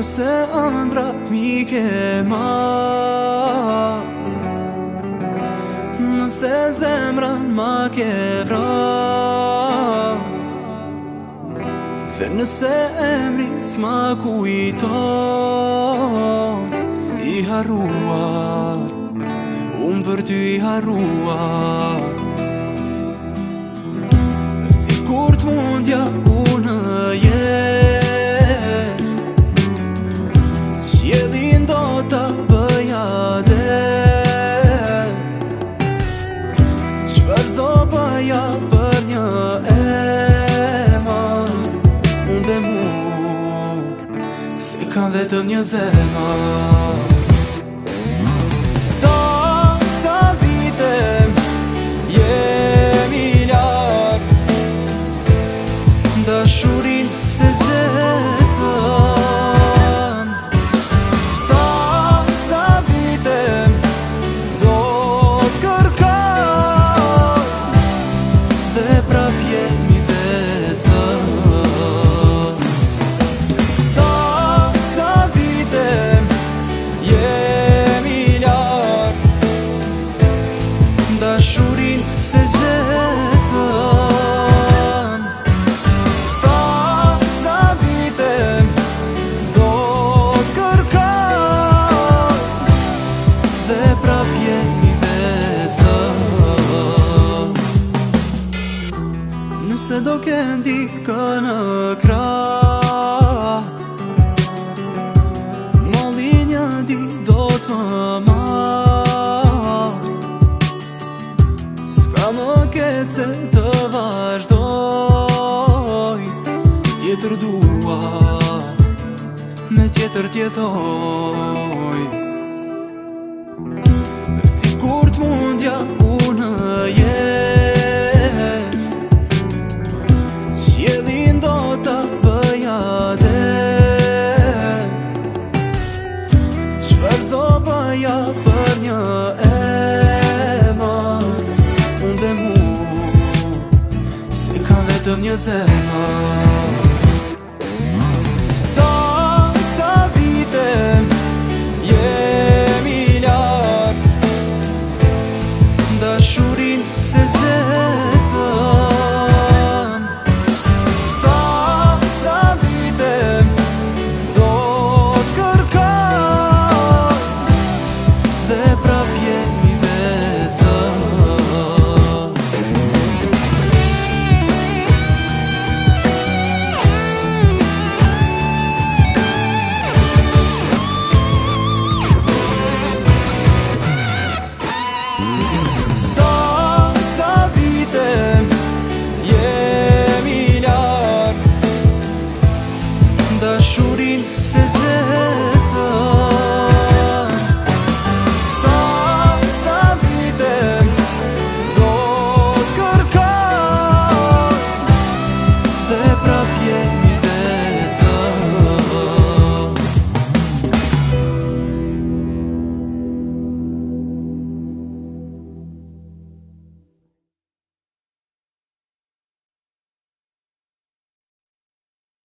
Nëse ëndra mi ke marr, nëse zemrën ma ke vrarë, dhe nëse emri s'ma kujton, i harruar, unë për ty i harruar. Si kur t'mundja unë jet, qiellin do ta bëja det, çfarë s'do bëja për një emër, s'mundem unë, se kam vetëm një zemër. Sa vite jemi larg, dashurin se zgjetëm. Sa vite do t'kërkoj, dhe prap jemi vetëm. Sa vite jemi larg, dashurin se zgjetëm. Sa vite do t'kërkoj, dhe prap jemi vetëm. Nëse do kem dikë në krah, malli një ditë do t'më marr, s'ka më ketë se të vazhdoj, tjetër dua, me tjetër tjetoj. Si kur t'mundja unë jet, qiellin do ta bëja det, çfarë s'do bëja për një emër, s'mundem unë, se kam vetëm një zemër.